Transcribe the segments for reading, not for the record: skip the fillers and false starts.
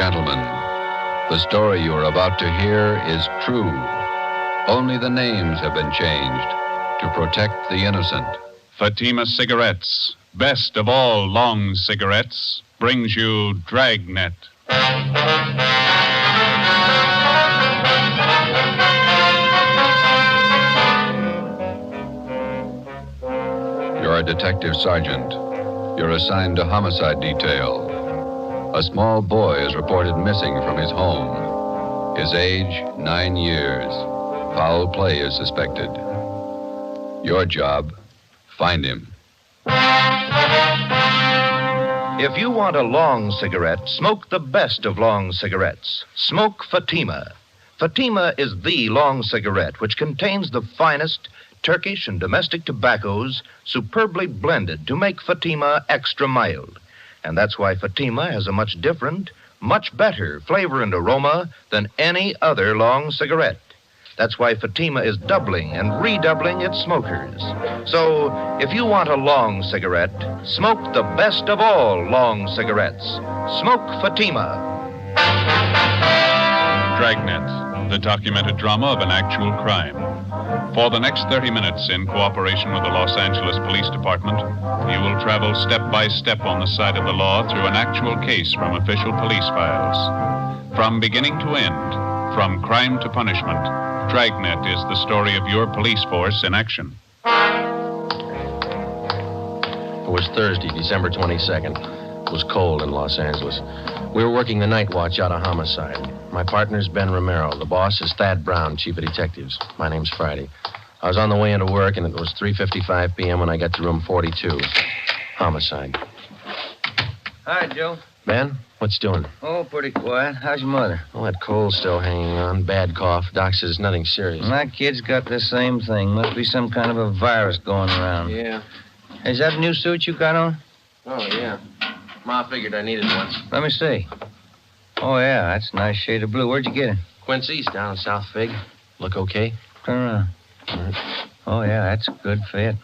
gentlemen, the story you are about to hear is true. Only the names have been changed to protect the innocent. Fatima Cigarettes, best of all long cigarettes, brings you Dragnet. You're a detective sergeant. You're assigned to homicide detail. A small boy is reported missing from his home. His age, 9 years. Foul play is suspected. Your job, find him. If you want a long cigarette, smoke the best of long cigarettes. Smoke Fatima. Fatima is the long cigarette which contains the finest Turkish and domestic tobaccos superbly blended to make Fatima extra mild. And that's why Fatima has a much different, much better flavor and aroma than any other long cigarette. That's why Fatima is doubling and redoubling its smokers. So, if you want a long cigarette, smoke the best of all long cigarettes. Smoke Fatima. Dragnet, the documented drama of an actual crime. For the next 30 minutes, in cooperation with the Los Angeles Police Department, you will travel step by step on the side of the law through an actual case from official police files. From beginning to end, from crime to punishment, Dragnet is the story of your police force in action. It was Thursday, December 22nd. It was cold in Los Angeles. We were working the night watch out of homicide. My partner's Ben Romero. The boss is Thad Brown, chief of detectives. My name's Friday. I was on the way into work, and it was 3:55 p.m. when I got to room 42. Homicide. Hi, Joe. Ben, what's doing? Oh, pretty quiet. How's your mother? Well, that cold's still hanging on. Bad cough. Doc says nothing serious. My kid's got the same thing. Must be some kind of a virus going around. Yeah. Is that a new suit you got on? Oh, yeah. Ma figured I needed one. Let me see. Oh, yeah, that's a nice shade of blue. Where'd you get it? Quincy's down in South Fig. Look okay? Turn around. Oh, yeah, that's a good fit.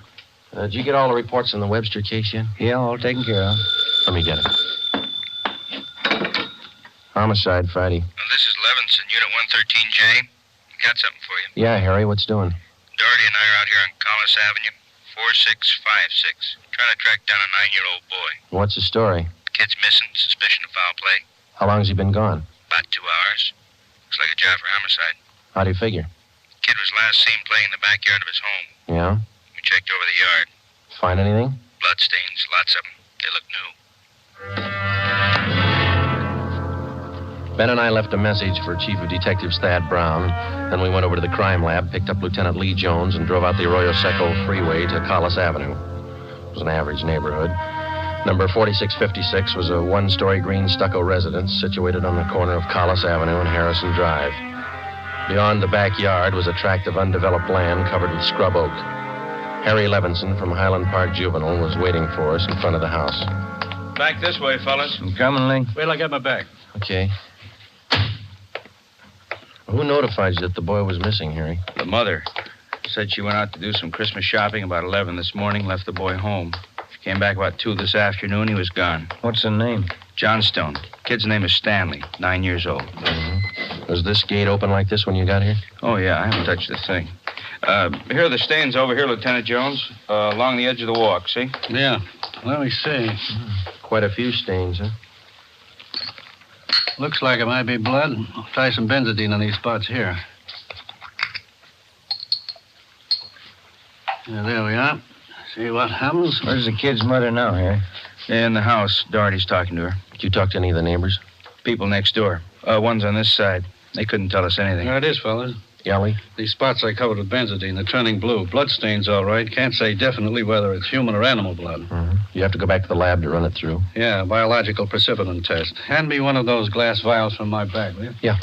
Did you get all the reports on the Webster case yet? Yeah, all taken care of. Let me get it. Homicide, Friday. This is Levinson, Unit 113J. Got something for you. Yeah, Harry, what's doing? Doherty and I are out here on Collis Avenue, 4656. Trying to track down a 9-year-old boy. What's the story? Kid's missing, suspicion of foul play. How long's he been gone? About 2 hours. Looks like a job for homicide. How do you figure? Kid was last seen playing in the backyard of his home. Yeah? We checked over the yard. Find anything? Bloodstains, lots of them. They look new. Ben and I left a message for Chief of Detectives Thad Brown. Then we went over to the crime lab, picked up Lieutenant Lee Jones, and drove out the Arroyo Seco freeway to Collis Avenue. It was an average neighborhood. Number 4656 was a one-story green stucco residence situated on the corner of Collis Avenue and Harrison Drive. Beyond the backyard was a tract of undeveloped land covered with scrub oak. Harry Levinson from Highland Park Juvenile was waiting for us in front of the house. Back this way, fellas. I'm coming, Lee. Wait till I get my bag. Okay. Who notified you that the boy was missing, Harry? The mother said she went out to do some Christmas shopping about 11 this morning, left the boy home. She came back about 2 this afternoon. He was gone. What's the name? Johnstone. Kid's name is Stanley, 9 years old. Mm-hmm. Was this gate open like this when you got here? Oh, yeah, I haven't touched the thing. Here are the stains over here, Lieutenant Jones, along the edge of the walk, see? Yeah. Let me see. Quite a few stains, huh? Looks like it might be blood. I'll try some benzodine on these spots here. Yeah, there we are. See what happens? Where's the kid's mother now, Harry? In the house. Doherty's talking to her. Did you talk to any of the neighbors? People next door. One's on this side. They couldn't tell us anything. There it is, fellas. Yelly? These spots I covered with benzodine. They're turning blue. Bloodstains, all right. Can't say definitely whether it's human or animal blood. Mm-hmm. You have to go back to the lab to run it through. Yeah, biological precipitin test. Hand me one of those glass vials from my bag, will you? Yeah.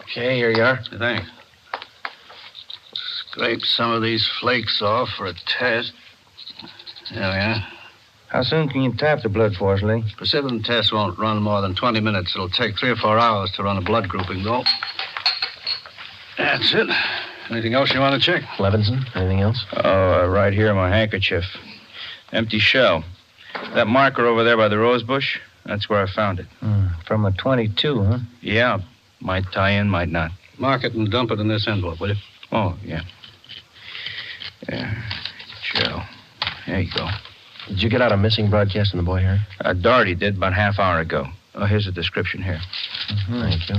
Okay, here you are. Thanks. Scrape some of these flakes off for a test. There we are. How soon can you tap the blood for us, Lee? Precipitin test won't run more than 20 minutes. It'll take 3 or 4 hours to run a blood grouping, though. That's it. Anything else you want to check? Levinson, anything else? Oh, right here, my handkerchief. Empty shell. That marker over there by the rose bush, That's where I found it. From a 22, huh? Yeah. Might tie in, might not. Mark it and dump it in this envelope, will you? Oh, yeah. Joe. There you go. Did you get out a missing broadcast on the boy here? Doherty did about half hour ago. Oh, here's a description here. Thank you.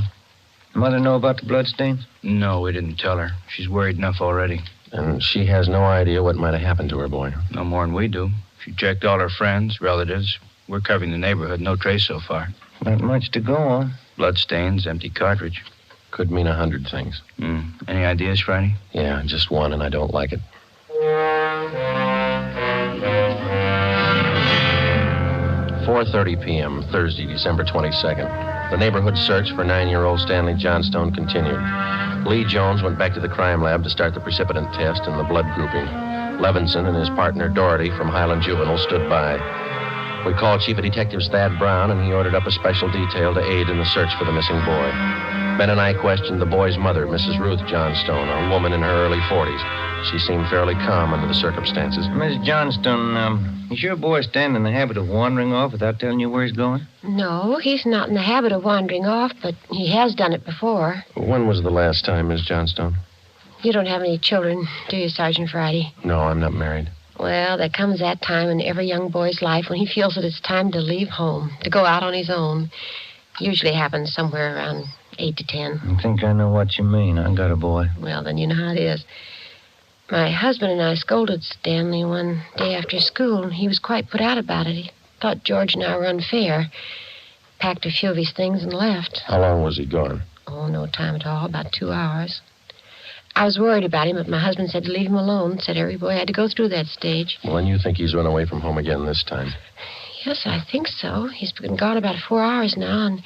Mother know about the bloodstains? No, we didn't tell her. She's worried enough already. And she has no idea what might have happened to her boy. No more than we do. She checked all her friends, relatives. We're covering the neighborhood. No trace so far. Not much to go on. Bloodstains, empty cartridge. Could mean 100 things. Any ideas, Friday? Yeah, just one, and I don't like it. 4:30 p.m., Thursday, December 22nd. The neighborhood search for 9-year-old Stanley Johnstone continued. Lee Jones went back to the crime lab to start the precipitant test and the blood grouping. Levinson and his partner Doherty from Highland Juvenile stood by. We called Chief of Detectives Thad Brown, and he ordered up a special detail to aid in the search for the missing boy. Ben and I questioned the boy's mother, Mrs. Ruth Johnstone, a woman in her early 40s. She seemed fairly calm under the circumstances. Miss Johnstone, is your boy Stan in the habit of wandering off without telling you where he's going? No, he's not in the habit of wandering off, but he has done it before. When was the last time, Miss Johnstone? You don't have any children, do you, Sergeant Friday? No, I'm not married. Well, there comes that time in every young boy's life when he feels that it's time to leave home, to go out on his own. Usually happens somewhere around 8 to 10. I think I know what you mean. I got a boy. Well, then you know how it is. My husband and I scolded Stanley one day after school, and he was quite put out about it. He thought George and I were unfair. Packed a few of his things and left. How long was he gone? Oh, no time at all, about 2 hours. I was worried about him, but my husband said to leave him alone. Said every boy had to go through that stage. Well, then you think he's run away from home again this time? Yes, I think so. He's been gone about 4 hours now, and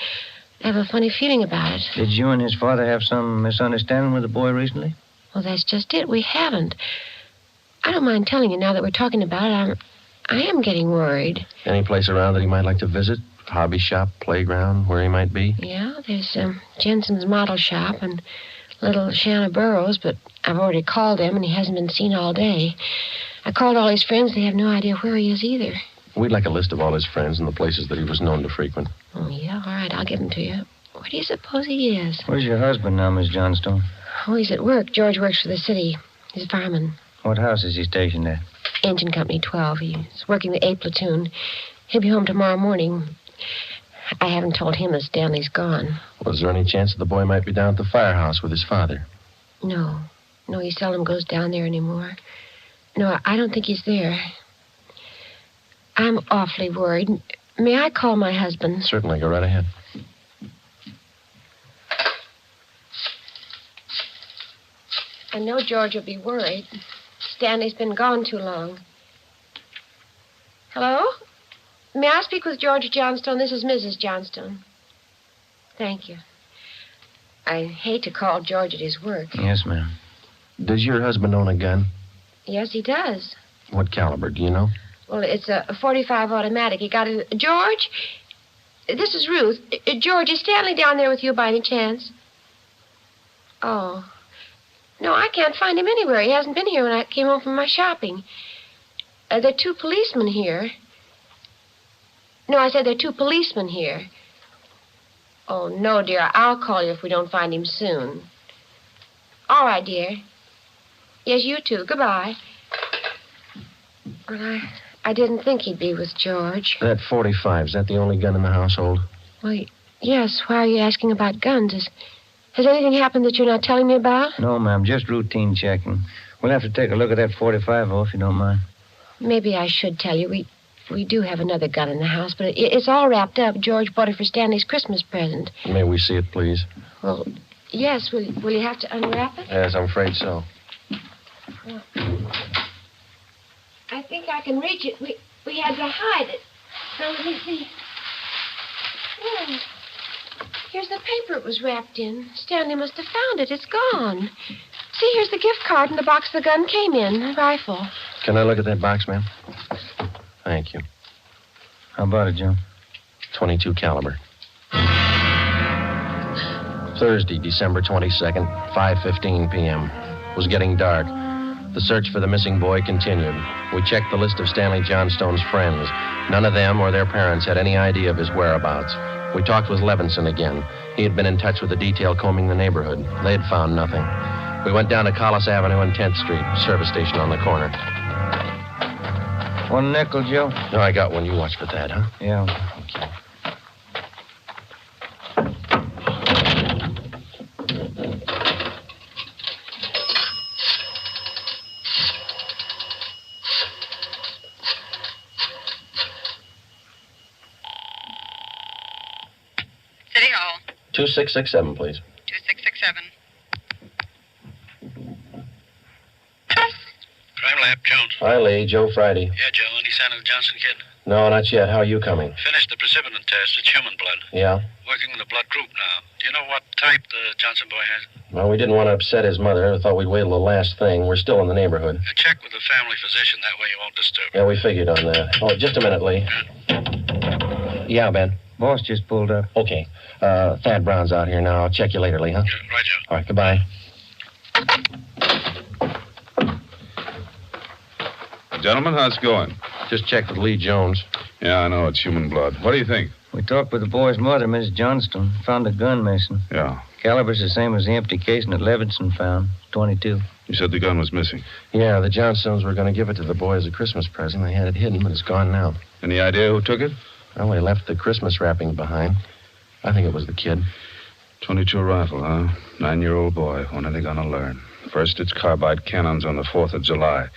I have a funny feeling about it. Did you and his father have some misunderstanding with the boy recently? Well, that's just it. We haven't. I don't mind telling you now that we're talking about it. I am getting worried. Any place around that he might like to visit? Hobby shop, playground, where he might be? Yeah, there's Jensen's model shop and little Shanna Burroughs, but I've already called them, and he hasn't been seen all day. I called all his friends. They have no idea where he is either. We'd like a list of all his friends and the places that he was known to frequent. Oh, yeah? All right, I'll give them to you. Where do you suppose he is? Where's your husband now, Miss Johnstone? Oh, he's at work. George works for the city. He's a fireman. What house is he stationed at? Engine Company 12. He's working the A platoon. He'll be home tomorrow morning. I haven't told him that Stanley's gone. Was there any chance that the boy might be down at the firehouse with his father? No. No, he seldom goes down there anymore. No, I don't think he's there. I'm awfully worried. May I call my husband? Certainly. Go right ahead. I know George will be worried. Stanley's been gone too long. Hello? May I speak with George Johnstone? This is Mrs. Johnstone. Thank you. I hate to call George at his work. Yes, ma'am. Does your husband own a gun? Yes, he does. What caliber, do you know? Well, it's a .45 automatic. He got it. George? This is Ruth. George, is Stanley down there with you by any chance? Oh. No, I can't find him anywhere. He hasn't been here when I came home from my shopping. There are 2 policemen here. No, I said there are 2 policemen here. Oh, no, dear. I'll call you if we don't find him soon. All right, dear. Yes, you too. Goodbye. Well, I didn't think he'd be with George. That .45, is that the only gun in the household? Well, yes. Why are you asking about guns? Has anything happened that you're not telling me about? No, ma'am. Just routine checking. We'll have to take a look at that .45, if you don't mind. Maybe I should tell you. We do have another gun in the house, but it's all wrapped up. George bought it for Stanley's Christmas present. May we see it, please? Well, yes. Will you have to unwrap it? Yes, I'm afraid so. Well, I think I can reach it. We had to hide it. Now, let me see. Oh, here's the paper it was wrapped in. Stanley must have found it. It's gone. See, here's the gift card and the box the gun came in, the rifle. Can I look at that box, ma'am? Thank you. How about it, Joe? .22 caliber. Thursday, December 22nd, 5:15 p.m. It was getting dark. The search for the missing boy continued. We checked the list of Stanley Johnstone's friends. None of them or their parents had any idea of his whereabouts. We talked with Levinson again. He had been in touch with the detail combing the neighborhood. They had found nothing. We went down to Collis Avenue and 10th Street, service station on the corner. 1 nickel, Joe? No, I got one. You watch for that, huh? Yeah. Okay. City Hall. 2667, please. 2667. Crime Lab, Jones. Hi, Lee. Joe Friday. Yeah, Joe. Any sign of the Johnson kid? No, not yet. How are you coming? Finished the precipitin test. It's human blood. Yeah? Working with a blood group now. Do you know what type the Johnson boy has? Well, we didn't want to upset his mother. I thought we'd wait till the last thing. We're still in the neighborhood. Check with the family physician. That way you won't disturb him. Yeah, we figured on that. Oh, just a minute, Lee. Yeah, Ben. Boss just pulled up. Okay. Thad Brown's out here now. I'll check you later, Lee, huh? Yeah, right, Joe. All right, goodbye. Gentlemen, how's it going? Just checked with Lee Jones. Yeah, I know. It's human blood. What do you think? We talked with the boy's mother, Mrs. Johnstone. Found a gun missing. Yeah. Caliber's the same as the empty casing that Levinson found. 22. You said the gun was missing. Yeah, the Johnstones were going to give it to the boy as a Christmas present. They had it hidden, but it's gone now. Any idea who took it? Well, they left the Christmas wrapping behind. I think it was the kid. 22 rifle, huh? 9-year-old boy. When are they going to learn? First, it's carbide cannons on the 4th of July.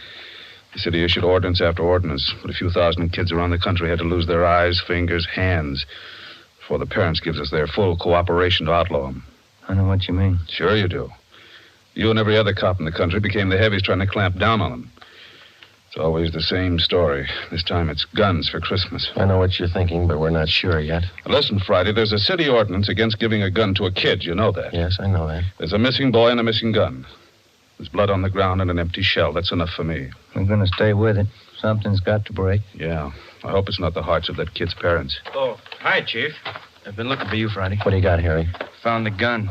The city issued ordinance after ordinance, but a few thousand kids around the country had to lose their eyes, fingers, hands before the parents gives us their full cooperation to outlaw them. I know what you mean. Sure you do. You and every other cop in the country became the heavies trying to clamp down on them. It's always the same story. This time it's guns for Christmas. I know what you're thinking, but we're not sure yet. Listen, Friday, there's a city ordinance against giving a gun to a kid. You know that? Yes, I know that. There's a missing boy and a missing gun. There's blood on the ground and an empty shell. That's enough for me. We're going to stay with it. Something's got to break. Yeah. I hope it's not the hearts of that kid's parents. Oh, hi, Chief. I've been looking for you, Friday. What do you got, Harry? Found the gun.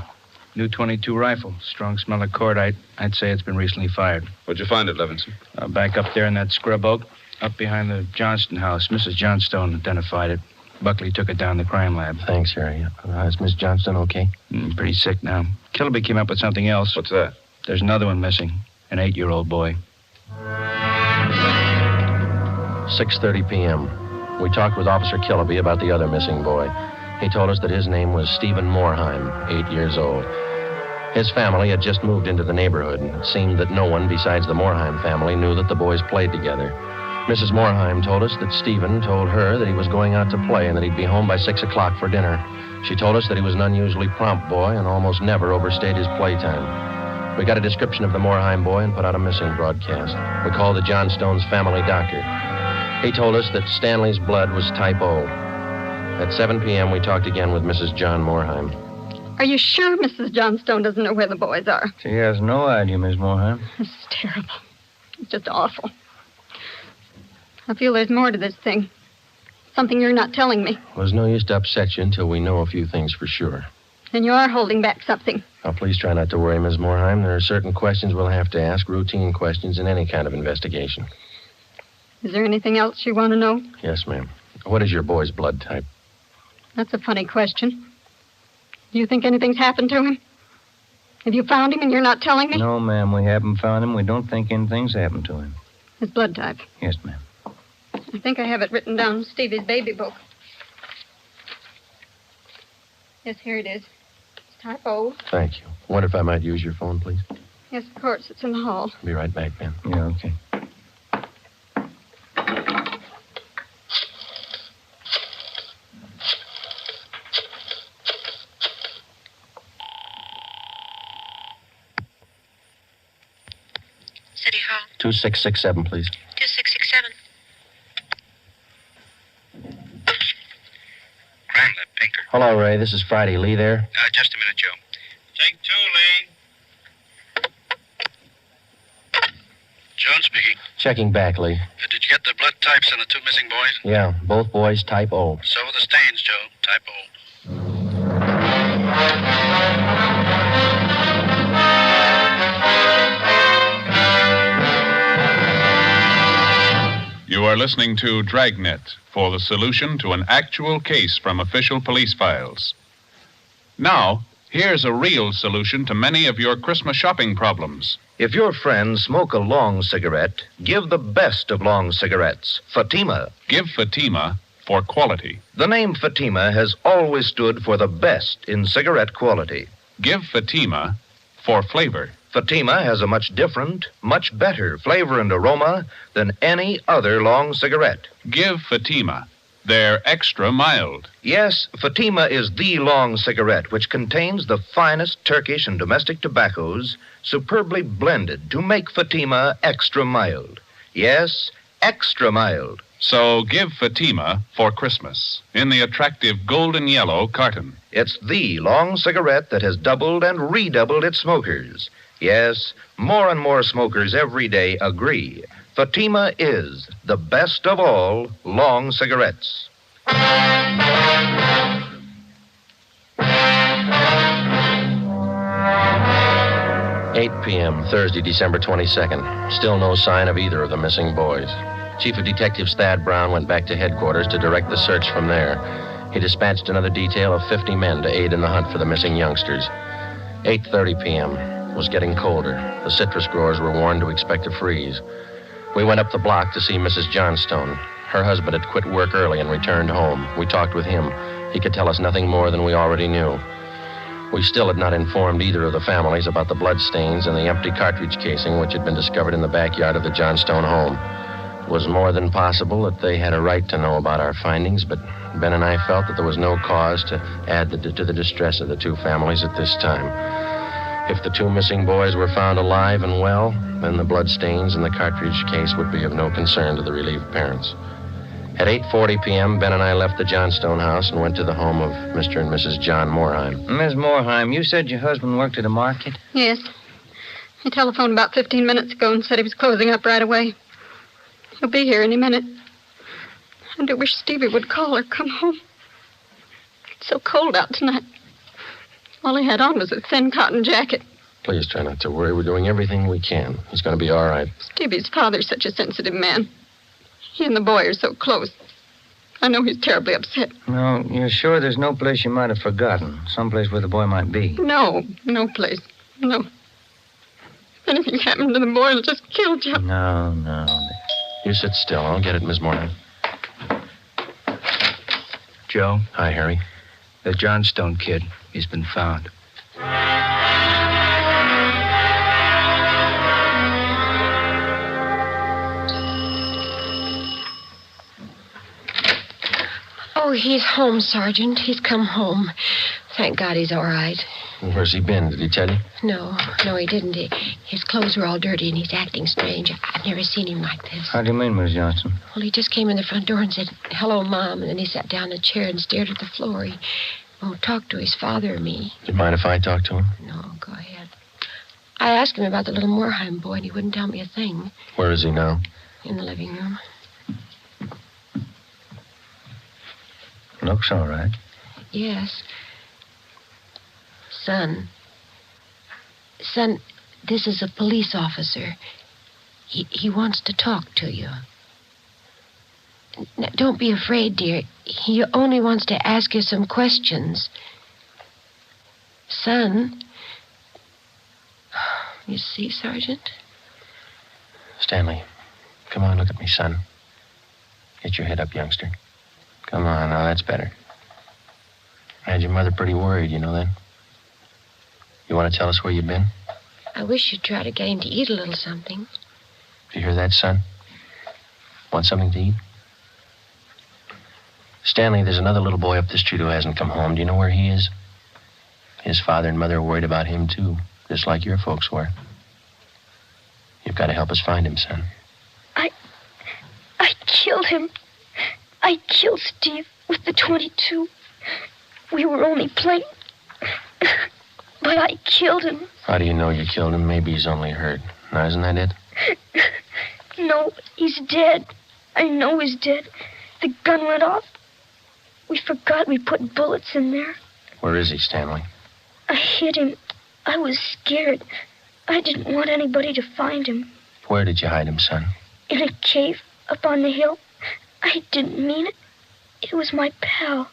New 22 rifle. Strong smell of cordite. I'd say it's been recently fired. Where'd you find it, Levinson? Back up there in that scrub oak, up behind the Johnston house. Mrs. Johnstone identified it. Buckley took it down the crime lab. Thanks, Harry. Is Miss Johnston okay? Pretty sick now. Kilby came up with something else. What's that? There's another one missing. An 8-year-old boy. 6:30 p.m. We talked with Officer Kilby about the other missing boy. He told us that his name was Stephen Moorheim, 8 years old. His family had just moved into the neighborhood, and it seemed that no one besides the Moorheim family knew that the boys played together. Mrs. Moorheim told us that Stephen told her that he was going out to play and that he'd be home by 6 o'clock for dinner. She told us that he was an unusually prompt boy and almost never overstayed his playtime. We got a description of the Moorheim boy and put out a missing broadcast. We called the Johnstone's family doctor. He told us that Stanley's blood was type O. At 7 p.m., we talked again with Mrs. John Moorheim. Are you sure Mrs. Johnstone doesn't know where the boys are? She has no idea, Miss Moorheim. This is terrible. It's just awful. I feel there's more to this thing. Something you're not telling me. Well, there's no use to upset you until we know a few things for sure. And you are holding back something. Now, please try not to worry, Miss Moorheim. There are certain questions we'll have to ask, routine questions in any kind of investigation. Is there anything else you want to know? Yes, ma'am. What is your boy's blood type? That's a funny question. Do you think anything's happened to him? Have you found him and you're not telling me? No, ma'am, we haven't found him. We don't think anything's happened to him. His blood type. Yes, ma'am. I think I have it written down in Stevie's baby book. Yes, here it is. It's type O. Thank you. Wonder if I might use your phone, please? Yes, of course. It's in the hall. Be right back, Ben. Yeah, okay. City Hall. 2667, please. 2667. Crime Lab, Pinker. Hello, Ray. This is Friday. Lee there? Just a minute, Joe. Take 2, Lee. John speaking. Checking back, Lee. Did you get the blood types on the 2 missing boys? Yeah, both boys type O. So were the stains, Joe. Type O. are listening to Dragnet for the solution to an actual case from official police files. Now, here's a real solution to many of your Christmas shopping problems. If your friends smoke a long cigarette, give the best of long cigarettes, Fatima. Give Fatima for quality. The name Fatima has always stood for the best in cigarette quality. Give Fatima for flavor. Fatima has a much different, much better flavor and aroma than any other long cigarette. Give Fatima. They're extra mild. Yes, Fatima is the long cigarette which contains the finest Turkish and domestic tobaccos superbly blended to make Fatima extra mild. Yes, extra mild. So give Fatima for Christmas in the attractive golden yellow carton. It's the long cigarette that has doubled and redoubled its smokers. Yes, more and more smokers every day agree. Fatima is the best of all long cigarettes. 8 p.m., Thursday, December 22nd. Still no sign of either of the missing boys. Chief of Detectives Thad Brown went back to headquarters to direct the search from there. He dispatched another detail of 50 men to aid in the hunt for the missing youngsters. 8:30 p.m. It was getting colder. The citrus growers were warned to expect a freeze. We went up the block to see Mrs. Johnstone. Her husband had quit work early and returned home. We talked with him. He could tell us nothing more than we already knew. We still had not informed either of the families about the bloodstains and the empty cartridge casing which had been discovered in the backyard of the Johnstone home. It was more than possible that they had a right to know about our findings, but Ben and I felt that there was no cause to add to the distress of the two families at this time. If the two missing boys were found alive and well, then the bloodstains in the cartridge case would be of no concern to the relieved parents. At 8:40 p.m., Ben and I left the Johnstone house and went to the home of Mr. and Mrs. John Moorheim. Miss Moorheim, you said your husband worked at a market? Yes. He telephoned about 15 minutes ago and said he was closing up right away. He'll be here any minute. I do wish Stevie would call or come home. It's so cold out tonight. All he had on was a thin cotton jacket. Please try not to worry. We're doing everything we can. He's going to be all right. Stevie's father's such a sensitive man. He and the boy are so close. I know he's terribly upset. No, you're sure there's no place you might have forgotten? Someplace where the boy might be? No place. No. If anything happened to the boy, it'll just kill Joe. No. You sit still. I'll get it, Miss Moorheim. Joe, Hi, Harry. the Johnstone kid, he's been found. Oh, he's home, Sergeant. He's come home. Thank God he's all right. Where's he been? Did he tell you? No, he didn't. His clothes were all dirty, and he's acting strange. I've never seen him like this. How do you mean, Miss Johnson? Well, he just came in the front door and said, "Hello, Mom," and then he sat down in a chair and stared at the floor. He won't talk to his father or me. Do you mind if I talk to him? No, go ahead. I asked him about the little Moorheim boy, and he wouldn't tell me a thing. Where is he now? In the living room. Looks all right. Yes. Son, this is a police officer. He wants to talk to you. Now, don't be afraid, dear. He only wants to ask you some questions. Son. You see, Sergeant? Stanley, come on, look at me, son. Get your head up, youngster. Come on, now that's better. I had your mother pretty worried, you know that? You want to tell us where you've been? I wish you'd try to get him to eat a little something. Do you hear that, son? Want something to eat? Stanley, there's another little boy up the street who hasn't come home. Do you know where he is? His father and mother are worried about him, too, just like your folks were. You've got to help us find him, son. I killed him. I killed Steve with the .22. We were only playing. But I killed him. How do you know you killed him? Maybe he's only hurt. Now, isn't that it? No, he's dead. I know he's dead. The gun went off. We forgot we put bullets in there. Where is he, Stanley? I hid him. I was scared. I didn't want anybody to find him. Where did you hide him, son? In a cave up on the hill. I didn't mean it. It was my pal.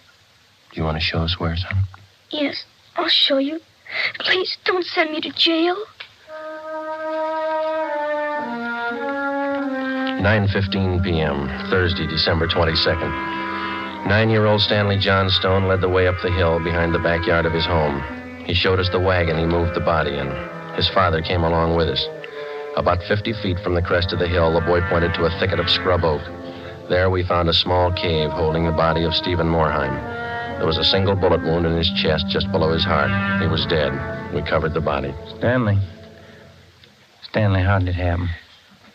Do you want to show us where, son? Yes, I'll show you. Please don't send me to jail. 9:15 p.m., Thursday, December 22nd. 9-year-old Stanley Johnstone led the way up the hill behind the backyard of his home. He showed us the wagon he moved the body in. His father came along with us. About 50 feet from the crest of the hill, the boy pointed to a thicket of scrub oak. There we found a small cave holding the body of Stephen Morheim. There was a single bullet wound in his chest just below his heart. He was dead. We covered the body. Stanley, how did it happen?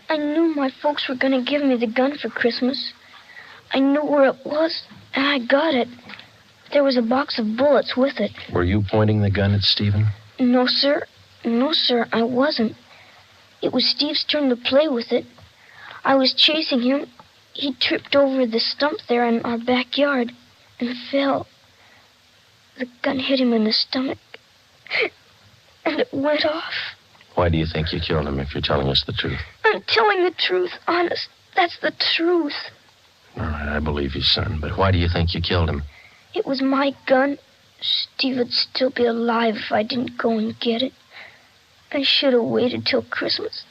I knew my folks were going to give me the gun for Christmas. I knew where it was, and I got it. There was a box of bullets with it. Were you pointing the gun at Stephen? No, sir. No, sir, I wasn't. It was Steve's turn to play with it. I was chasing him. He tripped over the stump there in our backyard and fell. The gun hit him in the stomach, and it went off. Why do you think you killed him if you're telling us the truth? I'm telling the truth, honest. That's the truth. All right, I believe you, son, but why do you think you killed him? It was my gun. Steve would still be alive if I didn't go and get it. I should have waited till Christmas.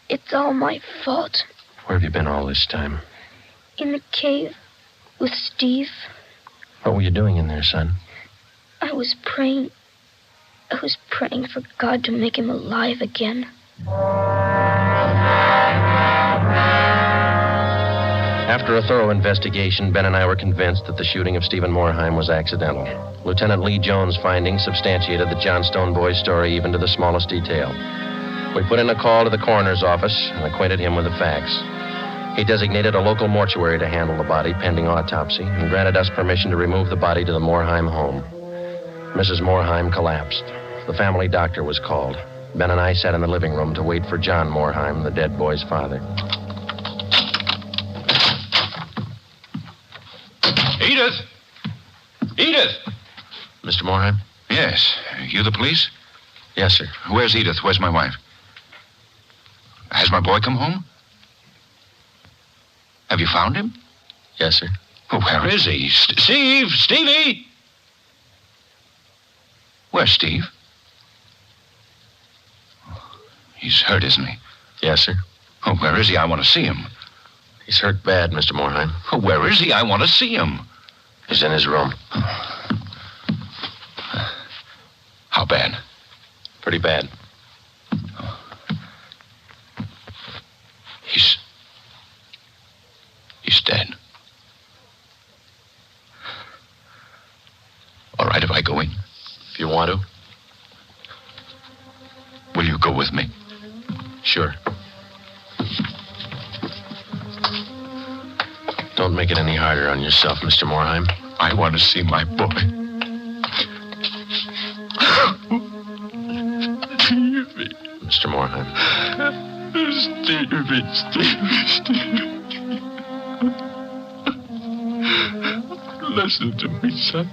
It's all my fault. Where have you been all this time? In the cave with Steve. What were you doing in there, son? I was praying. I was praying for God to make him alive again. After a thorough investigation, Ben and I were convinced that the shooting of Stephen Morheim was accidental. Lieutenant Lee Jones' findings substantiated the Johnstone boy's story even to the smallest detail. We put in a call to the coroner's office and acquainted him with the facts. He designated a local mortuary to handle the body pending autopsy and granted us permission to remove the body to the Morheim home. Mrs. Morheim collapsed. The family doctor was called. Ben and I sat in the living room to wait for John Morheim, the dead boy's father. Edith! Edith! Mr. Morheim? Yes. You the police? Yes, sir. Where's Edith? Where's my wife? Has my boy come home? Have you found him? Yes, sir. Oh, where is he? Steve! Stevie! Where's Steve? He's hurt, isn't he? Yes, sir. Oh, where is he? I want to see him. He's hurt bad, Mr. Morheim. Oh, where is he? I want to see him. He's in his room. How bad? Pretty bad. He's dead. All right, if I go in? If you want to. Will you go with me? Sure. Don't make it any harder on yourself, Mr. Morheim. I want to see my boy. Stevie. Mr. Morheim. Stevie. Listen to me, son.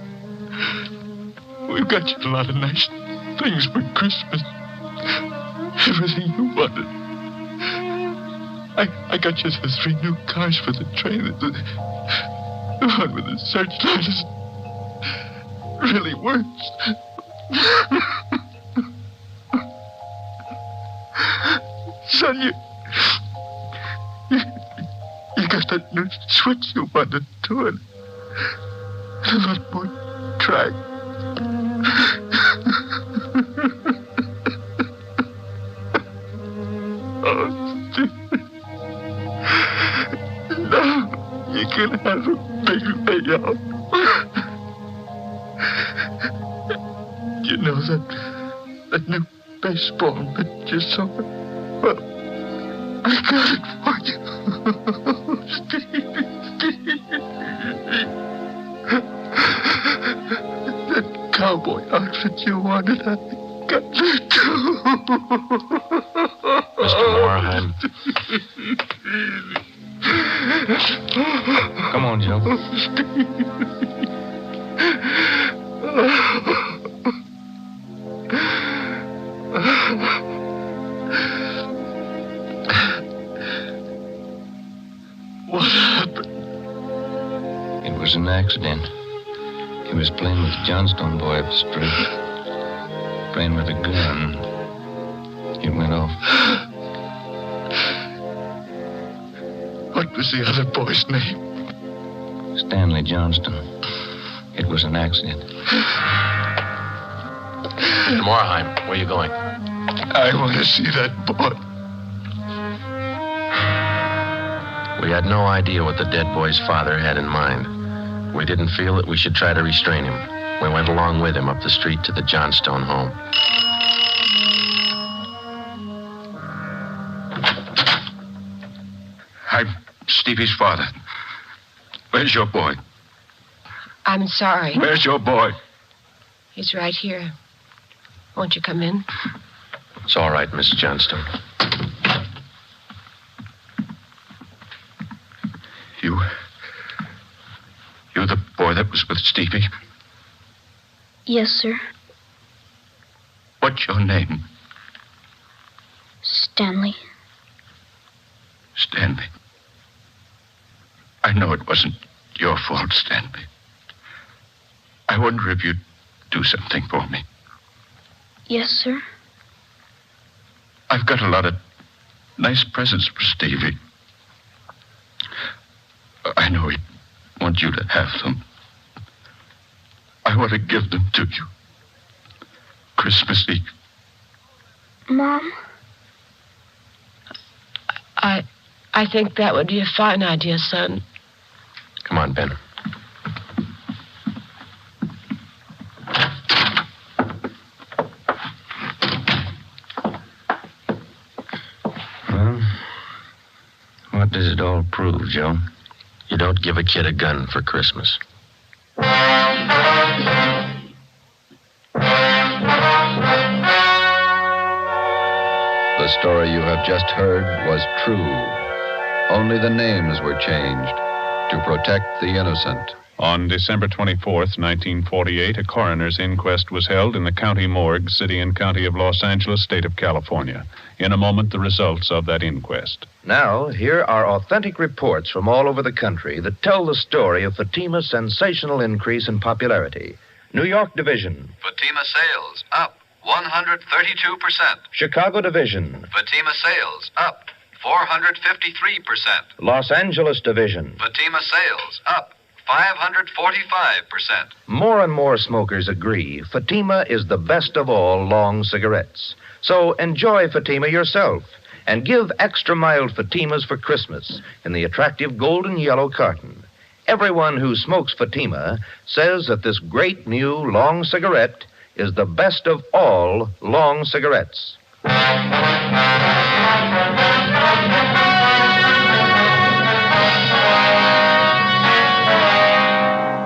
We've got you a lot of nice things for Christmas. Everything you wanted. I got you the 3 new cars for the train. The one with the searchlight is really works. Son, you got that new switch you wanted to it. A lot more track. Oh, Steve. No, you can have a big layout. You know that new baseball mitt you saw? Well, I got it for you. Steve. That cowboy outfit you wanted, I got that too. Mr. Morheim. Come on, Joe. What happened? accident. He was playing with Johnstone boy up the street. Playing with a gun. It went off. What was the other boy's name? Stanley Johnston. It was an accident. Morheim, where are you going? I want to see that boy. We had no idea what the dead boy's father had in mind. We didn't feel that we should try to restrain him. We went along with him up the street to the Johnstone home. I'm Stevie's father. Where's your boy? I'm sorry. Where's your boy? He's right here. Won't you come in? It's all right, Miss Johnstone. You're the boy that was with Stevie? Yes, sir. What's your name? Stanley. Stanley. I know it wasn't your fault, Stanley. I wonder if you'd do something for me. Yes, sir. I've got a lot of nice presents for Stevie. I know he'd want you to have them. I want to give them to you. Christmas Eve. Mom? I think that would be a fine idea, son. Come on, Ben. Well, what does it all prove, Joe? You don't give a kid a gun for Christmas. The story you have just heard was true. Only the names were changed to protect the innocent. On December 24th, 1948, a coroner's inquest was held in the county morgue, city and county of Los Angeles, state of California. In a moment, the results of that inquest. Now, here are authentic reports from all over the country that tell the story of Fatima's sensational increase in popularity. New York Division. Fatima sales up 132%. Chicago Division. Fatima sales up 453%. Los Angeles Division. Fatima sales up 545%. More and more smokers agree Fatima is the best of all long cigarettes. So enjoy Fatima yourself and give extra mild Fatimas for Christmas in the attractive golden yellow carton. Everyone who smokes Fatima says that this great new long cigarette is the best of all long cigarettes.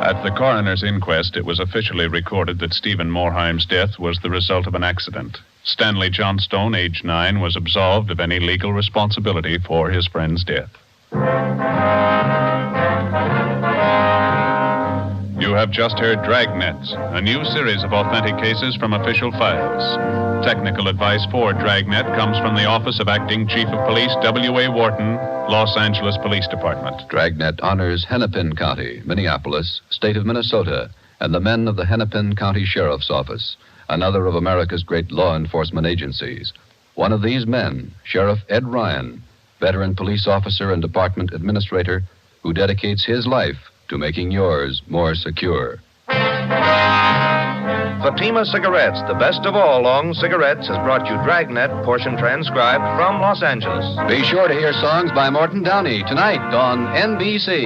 At the coroner's inquest, it was officially recorded that Stephen Morheim's death was the result of an accident. Stanley Johnstone, age 9, was absolved of any legal responsibility for his friend's death. You have just heard Dragnet, a new series of authentic cases from official files. Technical advice for Dragnet comes from the Office of Acting Chief of Police W.A. Wharton, Los Angeles Police Department. Dragnet honors Hennepin County, Minneapolis, state of Minnesota, and the men of the Hennepin County Sheriff's Office, another of America's great law enforcement agencies. One of these men, Sheriff Ed Ryan, veteran police officer and department administrator, who dedicates his life to making yours more secure. Fatima Cigarettes, the best of all long cigarettes, has brought you Dragnet, portion transcribed from Los Angeles. Be sure to hear songs by Morton Downey tonight on NBC.